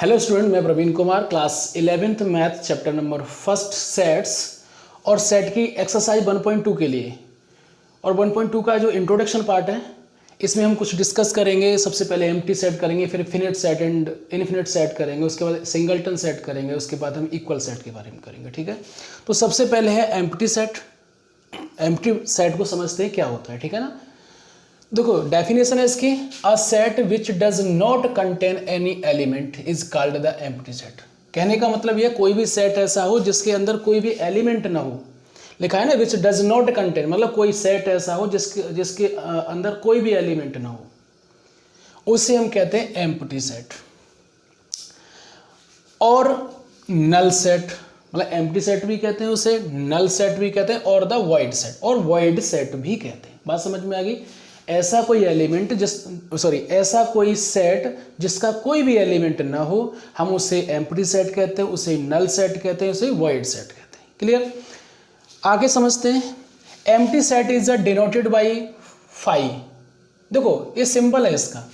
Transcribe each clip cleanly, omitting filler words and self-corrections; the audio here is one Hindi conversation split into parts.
हेलो स्टूडेंट, मैं Praveen Kumar, class 11th math chapter number first sets और सेट की एक्सरसाइज 1.2 के लिए और 1.2 का जो इंट्रोडक्शन पार्ट है इसमें हम कुछ डिस्कस करेंगे। सबसे पहले एम्प्टी सेट करेंगे, फिर finite set and infinite set करेंगे, उसके बाद सिंगलटन सेट करेंगे, उसके बाद हम इक्वल सेट के बारे में करेंगे। ठीक है, तो सबसे पहले है एम्प्टी सेट। एम्प्टी सेट को समझते हैं क्या होता है। ठीक है ना, देखो डेफिनेशन है इसकी, a set which does not contain any element is called the empty set. कहने का मतलब ये, कोई भी सेट ऐसा हो जिसके अंदर कोई भी एलिमेंट ना हो। लिखा है ना विच डज नॉट कंटेन, मतलब कोई सेट ऐसा हो जिसके अंदर कोई भी एलिमेंट ना हो, उसे हम कहते हैं एम्प्टी सेट। और नल सेट, मतलब एम्प्टी सेट भी कहते हैं उसे, नल सेट भी कहते हैं, और द वॉइड सेट और वॉइड सेट भी कहते हैं। बात समझ में आ गई। ऐसा कोई एलिमेंट ऐसा कोई सेट जिसका कोई भी एलिमेंट ना हो, हम उसे एम्प्टी सेट कहते हैं, उसे नल सेट कहते हैं, उसे वॉइड सेट कहते हैं। क्लियर, आगे समझते हैं। Empty set is denoted by phi. देखो ये सिंपल है इसका,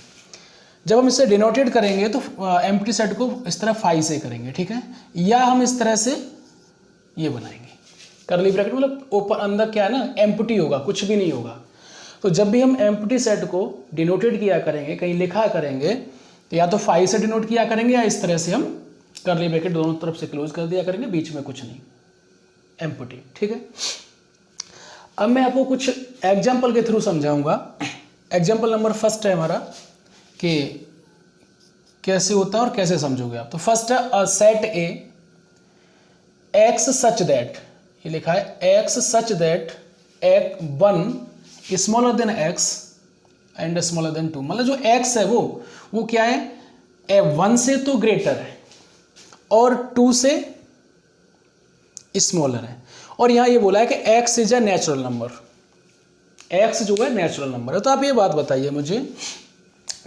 जब हम इसे डिनोटेड करेंगे तो एम्प्टी सेट को इस तरह फाई से करेंगे। ठीक है, या हम इस तरह से ये बनाएंगे करली ब्रैकेट, मतलब ओपन, अंदर क्या है ना, एम्प्टी होगा, कुछ भी नहीं होगा। तो जब भी हम एम्प्टी सेट को डिनोटेड किया करेंगे, कहीं लिखा करेंगे, तो या तो फाई से डिनोट किया करेंगे या इस तरह से हम करली ब्रैकेट दोनों तरफ से क्लोज कर दिया करेंगे, बीच में कुछ नहीं, एम्प्टी। ठीक है, अब मैं आपको कुछ एग्जाम्पल के थ्रू समझाऊंगा। एग्जाम्पल नंबर फर्स्ट है हमारा कि कैसे होता है और कैसे समझोगे आप। तो फर्स्ट है a set A x such that, ये लिखा है एक्स सच दैट एक 1 smaller than x and smaller than 2। मतलब जो एक्स है वो क्या है, 1 से तो ग्रेटर है और 2 से स्मॉलर है। और यहां ये बोला है कि x is a natural number, x जो है नेचुरल नंबर है। तो आप ये बात बताइए मुझे,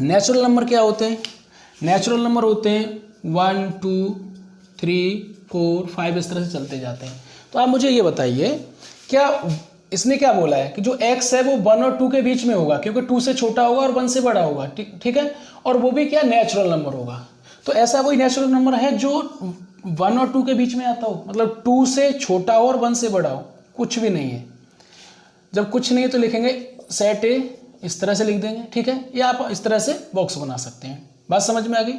नेचुरल नंबर क्या होते हैं? नेचुरल नंबर होते हैं 1 2 3 4 5 इस तरह से चलते जाते हैं। तो आप मुझे ये बताइए, क्या इसने क्या बोला है कि जो x है वो 1 और 2 के बीच में होगा, क्योंकि 2 से छोटा होगा और 1 से बड़ा होगा। ठीक है, और वो भी क्या, नेचुरल नंबर होगा। तो ऐसा कोई नेचुरल नंबर है जो 1 और 2 के बीच में आता हो, मतलब 2 से छोटा हो और 1 से बड़ा हो? कुछ भी नहीं है। जब कुछ नहीं है तो लिखेंगे सेट ए, इस तरह से लिख देंगे। ठीक है, या आप इस तरह से बॉक्स बना सकते हैं। बात समझ में आ गई।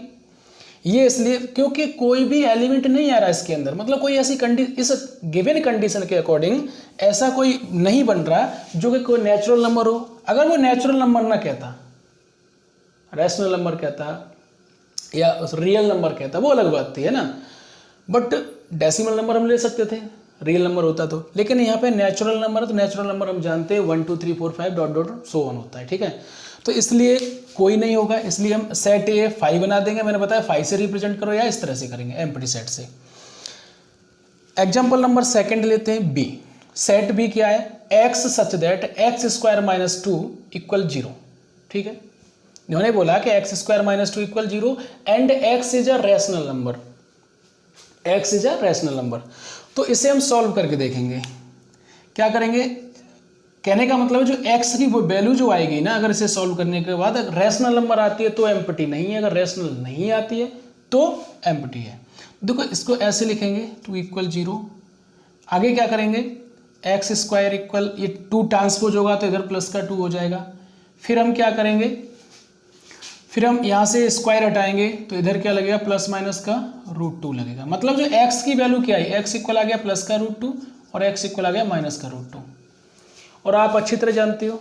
ये इसलिए क्योंकि कोई भी एलिमेंट नहीं आ रहा इसके अंदर, मतलब कोई ऐसी इस गिवन कंडीशन के अकॉर्डिंग ऐसा कोई नहीं बन रहा जो कि कोई नेचुरल नंबर हो। अगर वो नेचुरल नंबर ना कहता, रैशनल नंबर कहता या रियल नंबर कहता, वो अलग बात थी, है ना। बट डेसिमल नंबर हम ले सकते थे, रियल नंबर होता तो। लेकिन यहाँ पे नेचुरल नंबर है, तो नेचुरल नंबर हम जानते हैं 1 2 3 4 5 डॉट डॉट सो ऑन होता है। ठीक है, तो इसलिए कोई नहीं होगा, इसलिए हम सेट ए 5 बना देंगे। मैंने बताया 5 से रिप्रेजेंट करो या इस तरह से करेंगे एम्प्टी सेट से। एग्जाम्पल नंबर सेकंड लेते हैं बी। सेट बी क्या है, x such that x square minus 2 equal 0। ठीक है, इन्होंने बोला कि x square minus 2 equal 0 and x is a rational number, x is a rational number. तो इसे हम सॉल्व करके देखेंगे। क्या करेंगे, कहने का मतलब जो x की वैल्यू जो आएगी ना, अगर इसे सॉल्व करने के बाद अगर रैशनल नंबर आती है तो एम्प्टी नहीं है, अगर रैशनल नहीं आती है तो एम्प्टी है। देखो इसको ऐसे लिखेंगे 2 इक्वल 0। आगे क्या करेंगे, एक्स स्क्वायर इक्वल, ये 2 ट्रांसपोज होगा तो इधर प्लस का 2 हो जाएगा। फिर हम क्या करेंगे, फिर हम यहाँ से स्क्वायर हटाएंगे तो इधर क्या लगेगा, प्लस माइनस का √2 लगेगा। मतलब जो x की वैल्यू क्या है, x इक्वल आ गया प्लस का √2 और x इक्वल आ गया माइनस का √2। और आप अच्छी तरह जानते हो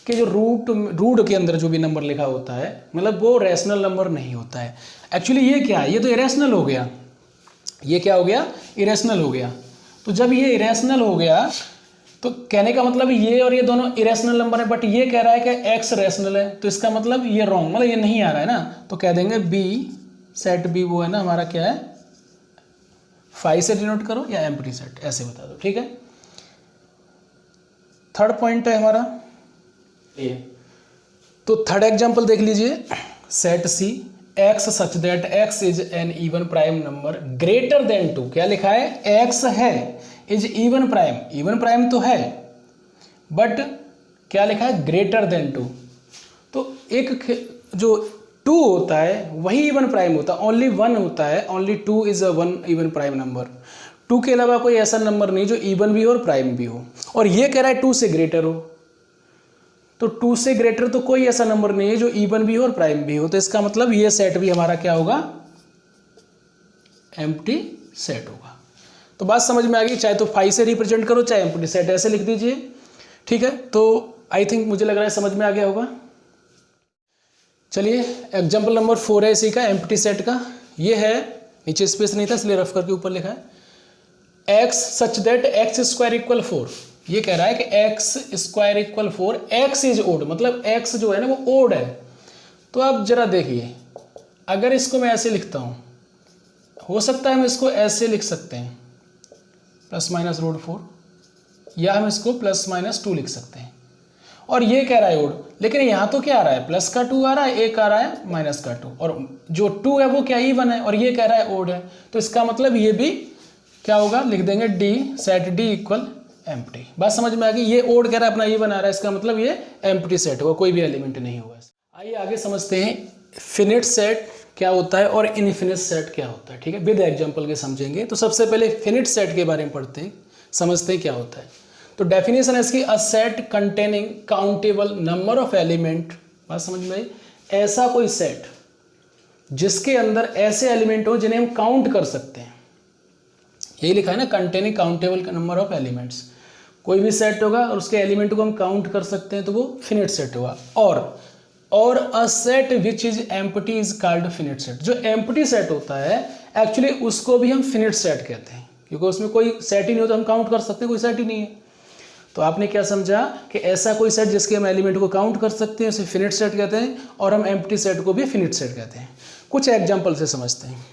कि जो रूट के अंदर जो भी नंबर लिखा होता है, मतलब वो रैशनल नंबर नहीं होता है। एक्चुअली ये क्या है, ये तो इरेशनल हो गया। ये क्या हो गया, इरेशनल हो गया। तो जब ये इरेशनल हो गया तो कहने का मतलब ये और ये दोनों इरेशनल नंबर है, बट ये कह रहा है कि एक्स रैशनल है, तो इसका मतलब ये रॉन्ग, मतलब ये नहीं आ रहा है ना। तो कह देंगे बी, सेट बी वो है ना हमारा क्या है, 5 से डिनोट करो या एम्प्टी सेट, ऐसे बता दो। ठीक है, थर्ड पॉइंट है हमारा ये। तो थर्ड एग्जांपल देख लीजिए, set C X such that X is an even prime number greater than 2। क्या लिखा है, एक्स है is even prime, even prime तो है बट क्या लिखा है, ग्रेटर देन 2। तो एक जो 2 होता है वही इवन प्राइम होता है, ओनली 1 होता है, only 2 is a 1 even prime number. 2 के अलावा कोई ऐसा नंबर नहीं जो इवन भी हो और प्राइम भी हो। और ये कह रहा है 2 से ग्रेटर हो, तो 2 से ग्रेटर तो कोई ऐसा नंबर नहीं है जो इवन भी हो और प्राइम भी हो। तो इसका मतलब ये सेट भी हमारा क्या होगा, एम्प्टी सेट होगा। तो बात समझ में आ गई, चाहे तो 5 से रिप्रेजेंट करो, चाहे एम्प्टी सेट ऐसे लिख दीजिए, ठीक है। तो आई थिंक मुझे लग रहा है समझ में आ गया होगा। चलिए एग्जाम्पल नंबर 4 है इसी का, एम्प्टी सेट का। ये है, नीचे स्पेस नहीं था इसलिए रफ करके ऊपर लिखा है, x such that x square equal 4। ये कह रहा है कि x square equal 4, x is odd, मतलब x जो है ना वो ओड है। तो आप जरा देखिए, अगर इसको मैं ऐसे लिखता हूँ, हो सकता है हम इसको ऐसे लिख सकते हैं प्लस माइनस रूट 4, या हम इसको प्लस माइनस 2 लिख सकते हैं। और ये कह रहा है ओड, लेकिन यहाँ तो क्या आ रहा है, प्लस का 2 आ रहा है, एक आ रहा है माइनस का 2, और जो 2 है वो क्या इवन है, और ये कह रहा है ओड है। तो इसका मतलब ये भी क्या होगा, लिख देंगे D set D equal empty. बात समझ में आ गई। ये ओड कह रहा है अपना इवन आ रहा है, इसका मतलब ये एम्प्टी सेट होगा, कोई भी एलिमेंट नहीं होगा। आइए आगे समझते हैं फिनिट सेट क्या होता है और इनफिनिट सेट क्या होता है, ठीक है, विद एग्जांपल के समझेंगे। तो सबसे पहले फिनिट सेट के बारे में पढ़ते हैं, समझते हैं क्या होता है। तो डेफिनेशन है इसकी, अ set containing countable number of element. बात समझ में आई, ऐसा कोई सेट जिसके अंदर ऐसे एलिमेंट हो जिन्हें हम काउंट कर सकते हैं, यही लिखा है ना, containing countable number of elements. कोई भी सेट होगा और उसके एलिमेंट को हम काउंट कर सकते हैं तो वो फिनिट सेट होगा। और a set which is empty is called finite set. जो एम्प्टी सेट होता है एक्चुअली उसको भी हम फिनिट सेट कहते हैं, क्योंकि उसमें कोई सेट ही नहीं होता, हम काउंट कर सकते हैं, कोई सेट ही नहीं है। तो आपने क्या समझा कि ऐसा कोई सेट जिसके हम एलिमेंट को काउंट कर सकते हैं उसे फिनिट सेट कहते हैं, और हम एम्प्टी सेट को भी फिनिट सेट कहते हैं। कुछ एग्जाम्पल से समझते हैं।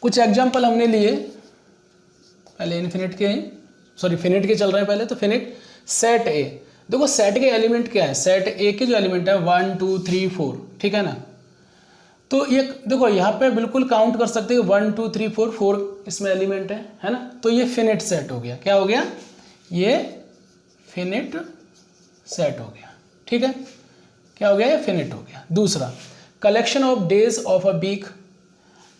कुछ एग्जाम्पल हमने लिए, पहले इनफिनिट के, सॉरी फिनिट के चल रहे हैं पहले। तो फिनिट सेट ए, देखो सेट के एलिमेंट क्या है, सेट ए के जो एलिमेंट है 1 2 3 4, ठीक है ना। तो ये देखो यहाँ पे बिल्कुल काउंट कर सकते हैं 1 2 3 4, 4 इसमें एलिमेंट है ना। तो ये फिनिट सेट हो गया। क्या हो गया, ये फिनिट सेट हो गया, ठीक है। क्या हो गया, ये फिनिट हो गया। दूसरा, collection of days of a week.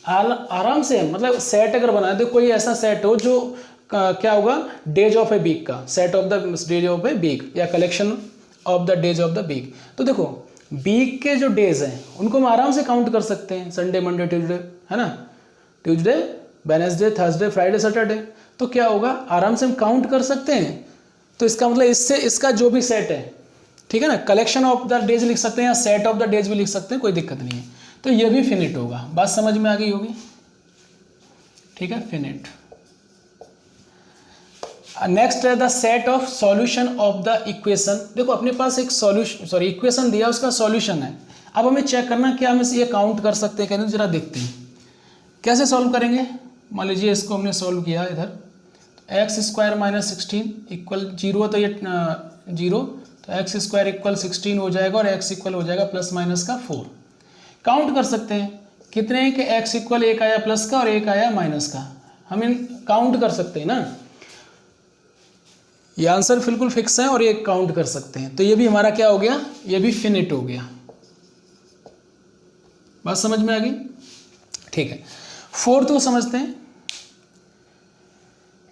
आराम से, मतलब सेट अगर बना दे, कोई ऐसा सेट हो जो क्या होगा, डेज ऑफ ए वीक का, set of the days of a week, या collection of the days of the week. तो देखो वीक के जो डेज हैं उनको हम आराम से काउंट कर सकते हैं, संडे मंडे ट्यूसडे, है ना, Tuesday Wednesday Thursday Friday Saturday. तो क्या होगा, आराम से हम काउंट कर सकते हैं। तो इसका मतलब इससे इसका जो भी सेट है, ठीक है ना, कलेक्शन ऑफ द डेज लिख सकते हैं या सेट ऑफ द डेज भी लिख सकते हैं, कोई दिक्कत नहीं है। तो ये भी फिनिट होगा। बात समझ में आ गई होगी, ठीक है, फिनिट। नेक्स्ट है the set of solution of the equation. देखो अपने पास एक सॉल्यूशन, सॉरी इक्वेशन दिया, उसका सॉल्यूशन है। अब हमें चेक करना क्या हम ये काउंट कर सकते हैं, कहते जरा देखते हैं कैसे सॉल्व करेंगे। मान लीजिए इसको हमने सॉल्व किया इधर, एक्स स्क्वायर माइनस 16 इक्वल 0, तो ये 0, तो एक्स स्क्वायर इक्वल 16 हो जाएगा और एक्स इक्वल हो जाएगा प्लस माइनस का 4। काउंट कर सकते हैं कितने हैं कि एक्स इक्वल एक आया प्लस का और एक आया माइनस का, हम इन काउंट कर सकते हैं ना। ये आंसर बिल्कुल फिक्स है और ये काउंट कर सकते हैं। तो ये भी हमारा क्या हो गया, ये भी फिनिट हो गया। बात समझ में आ गई, ठीक है। फोर्थ को समझते हैं,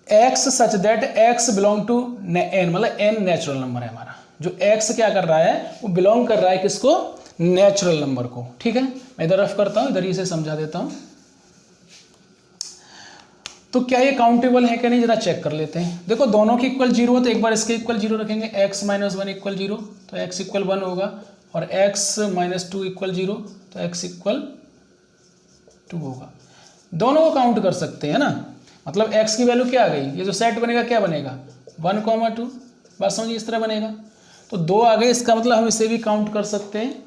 X such that X belong to N, मतलब एन नेचुरल नंबर है हमारा। जो एक्स क्या कर रहा है वो बिलोंग कर रहा है किसको, नेचुरल नंबर को, ठीक है। मैं इधर रफ करता हूं, इधर ही से समझा देता हूं। तो क्या ये काउंटेबल है क्या नहीं, जरा चेक कर लेते हैं। देखो दोनों की इक्वल 0 है तो एक बार इसके इक्वल 0 रखेंगे, x माइनस 1 इक्वल 0, तो x इक्वल 1 होगा, और x माइनस 2 इक्वल 0, तो x इक्वल 2 होगा। दोनों को काउंट कर सकते हैं ना, मतलब x की वैल्यू क्या आ गई, ये जो सेट बनेगा क्या बनेगा 1, 2। बात समझिए, इस तरह बनेगा। तो 2 आ गए, इसका मतलब हम इसे भी काउंट कर सकते हैं।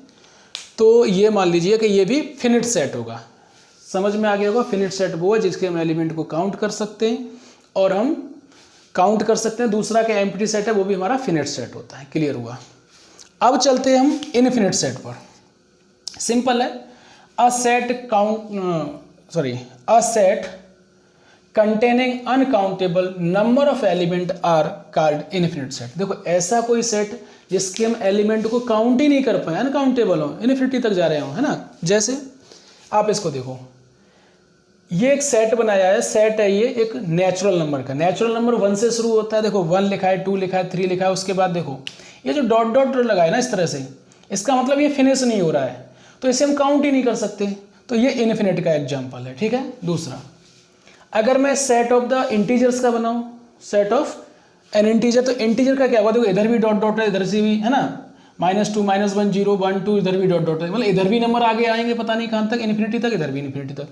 तो ये मान लीजिए कि ये भी फिनिट सेट होगा। समझ में आ गया होगा, फिनिट सेट वो है जिसके हम एलिमेंट को काउंट कर सकते हैं और हम काउंट कर सकते हैं। दूसरा क्या एम्प्टी सेट है, वो भी हमारा फिनिट सेट होता है। क्लियर हुआ। अब चलते हैं हम इनफिनिट सेट पर। सिंपल है, a set containing uncountable number of element are called infinite set. देखो ऐसा कोई सेट जिसके हम एलिमेंट को काउंट ही नहीं कर पाए, अनकाउंटेबल हो, इनफिनिटी तक जा रहे हो, है ना। जैसे आप इसको देखो, ये एक सेट बनाया है, सेट है ये एक नेचुरल नंबर का। नेचुरल नंबर 1 से शुरू होता है, देखो 1 लिखा है, 2 लिखा है, 3 लिखा है। उसके बाद देखो ये जो डॉट डॉट लगा है ना इस तरह से, इसका मतलब ये फिनिश नहीं हो रहा है, तो इसे हम काउंट ही नहीं कर सकते। तो ये इनफिनिट का एग्जाम्पल है, ठीक है। दूसरा, अगर मैं सेट ऑफ द इंटीजर्स का बनाऊं, सेट ऑफ एन इंटीजर, तो इंटीजर का क्या हुआ, देखो इधर भी डॉट डॉट है, इधर से भी, है ना, -2 -1 0 1 2, इधर भी डॉट डॉट है, मतलब इधर भी नंबर आगे आएंगे पता नहीं कहाँ तक, इन्फिनिटी तक, इधर भी इन्फिनिटी तक,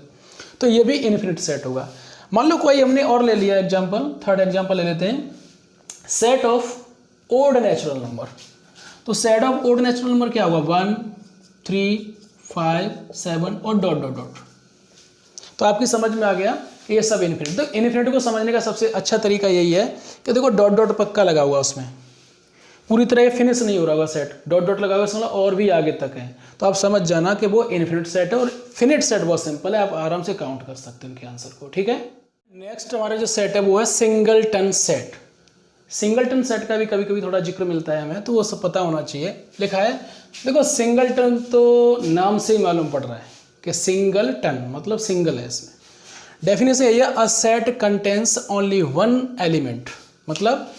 तो ये भी इन्फिनिट सेट होगा। मान लो कोई हमने और ले लिया एग्जाम्पल, थर्ड एग्जाम्पल ले लेते हैं, set of odd natural number. तो set of odd natural number क्या होगा, 1 3 5 7 और डॉट डॉट डॉट। तो आपकी समझ में आ गया ये सब इन्फिनिट। तो इन्फिनिटी को समझने का सबसे अच्छा तरीका यही है कि देखो डॉट डॉट पक्का लगा हुआ, उसमें पूरी तरह ये फिनिश नहीं हो रहा होगा सेट, डॉट डॉट लगा हुआ मतलब और भी आगे तक है, तो आप समझ जाना कि वो इन्फिनिट सेट है। और फिनिट सेट बहुत सिंपल है, आप आराम से काउंट कर सकते हैं उनके आंसर को, ठीक है। नेक्स्ट हमारा जो सेट है वो है सिंगलटन सेट। सिंगलटन सेट का भी कभी कभी थोड़ा जिक्र मिलता है हमें, तो वो सब पता होना चाहिए। लिखा है, देखो सिंगलटन तो नाम से ही मालूम पड़ रहा है कि सिंगलटन मतलब सिंगल है। इसमें डेफिनेशन यही है, a set contains only one element, मतलब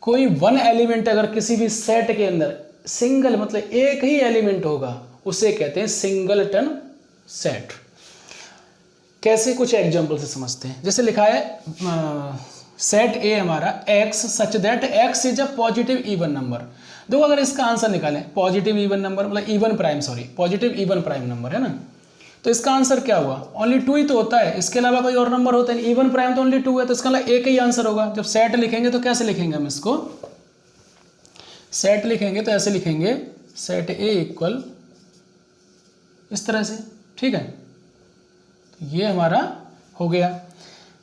कोई वन एलिमेंट अगर किसी भी सेट के अंदर सिंगल मतलब एक ही एलिमेंट होगा, उसे कहते हैं सिंगलटन सेट। कैसे, कुछ एग्जांपल से समझते हैं। जैसे लिखा है सेट ए हमारा x such that x is a positive even number. देखो अगर इसका आंसर निकालें, पॉजिटिव इवन नंबर मतलब even prime, sorry positive even prime number है ना, तो इसका आंसर क्या हुआ, ओनली 2 ही तो होता है, इसके अलावा कोई और नंबर होता है, इवन प्राइम तो ओनली 2 है, तो इसका मतलब एक ही आंसर होगा। जब सेट लिखेंगे तो कैसे लिखेंगे हम इसको, सेट लिखेंगे तो ऐसे लिखेंगे, सेट ए इक्वल इस तरह से, ठीक है। तो ये हमारा हो गया।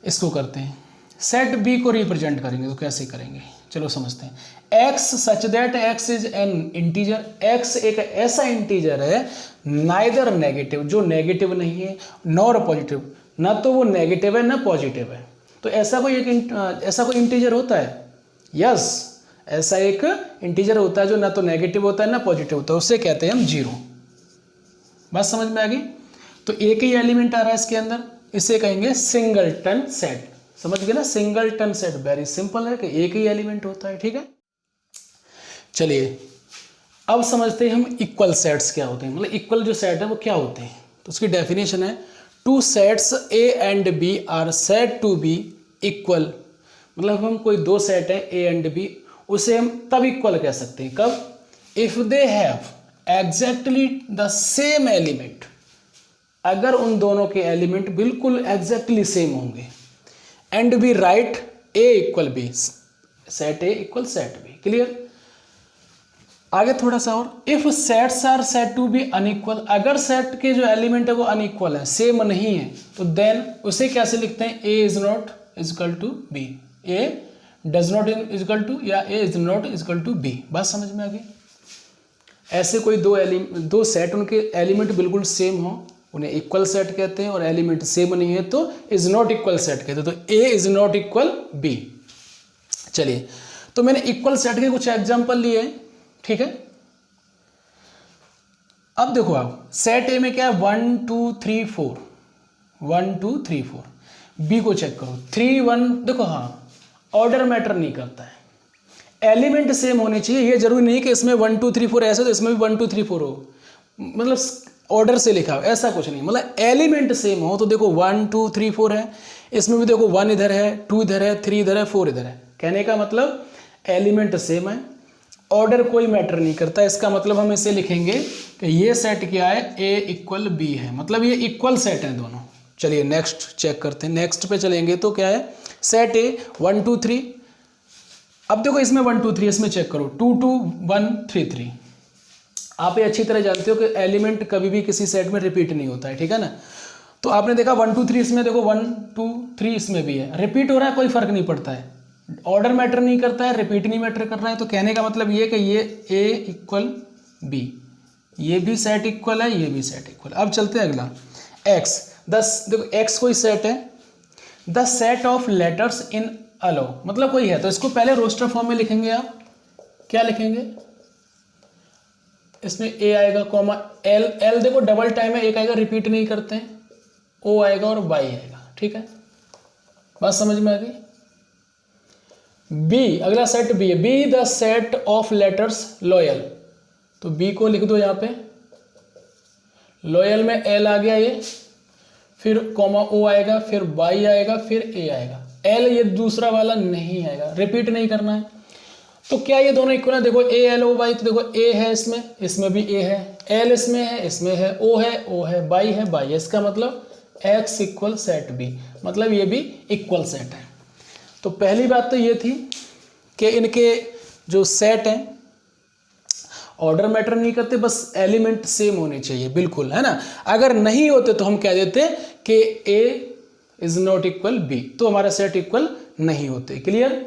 इसको करते हैं, सेट बी को रिप्रेजेंट करेंगे तो कैसे करेंगे, चलो समझते हैं। x such that x is an integer, x एक ऐसा इंटीजर है नाइदर नेगेटिव, जो नेगेटिव नहीं है, नॉर पॉजिटिव, ना तो वो नेगेटिव है ना पॉजिटिव है। तो ऐसा कोई ऐसा कोई इंटीजर होता है, यस ऐसा एक इंटीजर होता है जो ना तो नेगेटिव होता है ना पॉजिटिव होता है, उसे कहते हैं हम 0। बात समझ में आ गई। तो एक ही एलिमेंट आ रहा है इसके अंदर, इसे कहेंगे सिंगलटन सेट। समझ गए ना, सिंगलटन सेट वेरी सिंपल है कि एक ही एलिमेंट होता है, ठीक है। चलिए अब समझते हैं हम इक्वल सेट्स क्या होते हैं, मतलब इक्वल जो सेट है वो क्या होते हैं। तो उसकी डेफिनेशन है, two sets A and B are said to be equal. मतलब हम कोई दो सेट है ए एंड बी, उसे हम तब इक्वल कह सकते हैं, कब, if they have exactly the same element, अगर उन दोनों के एलिमेंट बिल्कुल एग्जैक्टली सेम होंगे, and B write A equal B, set A equal set B. Clear. आगे थोड़ा सा और, if sets are said to be unequal, अगर सेट के जो एलिमेंट है वो अनइक्वल है, सेम नहीं है, तो देन उसे कैसे लिखते हैं, A is not equal to B, A does not equal to, या A is not equal to B. बात समझ में आ गई। ऐसे कोई दो सेट उनके एलिमेंट बिल्कुल सेम हो, उन्हें इक्वल सेट कहते हैं, और एलिमेंट सेम नहीं है तो इज नॉट इक्वल सेट कहते हैं। तो ए इज नॉट इक्वल बी। चलिए, तो मैंने इक्वल सेट के कुछ एग्जांपल लिए, ठीक है। अब देखो आप, सेट ए में क्या है, 1 2 3 4, 1 2 3 4। बी को चेक करो, 3 1, देखो हाँ ऑर्डर मैटर नहीं करता है, एलिमेंट सेम होने चाहिए। ये जरूरी नहीं कि इसमें 1 2 3 4 ऐसे तो इसमें भी 1 2 3 4 हो, मतलब ऑर्डर से लिखा हो, ऐसा कुछ नहीं, मतलब एलिमेंट सेम हो। तो देखो 1 2 3 4 है, इसमें भी देखो 1 इधर है, 2 इधर है, 3 इधर है, 4 इधर है। कहने का मतलब एलिमेंट सेम है, ऑर्डर कोई मैटर नहीं करता। इसका मतलब हम इसे लिखेंगे कि ये सेट क्या है, ए इक्वल बी है, मतलब ये इक्वल सेट है दोनों। चलिए नेक्स्ट चेक करते हैं, नेक्स्ट पे चलेंगे तो क्या है, सेट ए 1 2 3। अब देखो इसमें 1 2 3, इसमें चेक करो 2 2 1 3 3। आप ये अच्छी तरह जानते हो कि एलिमेंट कभी भी किसी सेट में रिपीट नहीं होता है, ठीक है ना। तो आपने देखा 1 2 3 इसमें देखो 1 2 3 इसमें भी है, रिपीट हो रहा है, कोई फर्क नहीं पड़ता है, ऑर्डर मैटर नहीं करता है, रिपीट नहीं मैटर कर रहा है। तो कहने का मतलब ये कि ये ए इक्वल बी, ये भी सेट इक्वल है, ये भी सेट इक्वल। अब चलते हैं अगला, एक्स 10। देखो एक्स कोई सेट है the set of letters in hello, मतलब कोई है तो इसको पहले रोस्टर फॉर्म में लिखेंगे आप। क्या लिखेंगे, इसमें ए आएगा कॉमा एल, एल देखो डबल टाइम है, एक आएगा रिपीट नहीं करते हैं, ओ आएगा और वाई आएगा, ठीक है, बात समझ में आ गई। बी, अगला सेट बी है, be the set of letters loyal, तो बी को लिख दो यहाँ पे, लॉयल में एल आ गया ये, फिर कॉमा ओ आएगा, फिर वाई आएगा, फिर ए आएगा, एल ये दूसरा वाला नहीं आएगा, रिपीट नहीं करना है। तो क्या ये दोनों इक्वल है, देखो ए एल ओ वाई, तो देखो ए है इसमें, इसमें भी ए है, एल इसमें है, इसमें है, ओ है, वाई है, वाई है, इसका मतलब एक्स इक्वल सेट बी, मतलब ये भी इक्वल सेट है। तो पहली बात तो ये थी कि इनके जो सेट हैं ऑर्डर मैटर नहीं करते, बस एलिमेंट सेम होने चाहिए, बिल्कुल, है ना। अगर नहीं होते तो हम कह देते कि ए इज नॉट इक्वल बी, तो हमारा सेट इक्वल नहीं होते। क्लियर।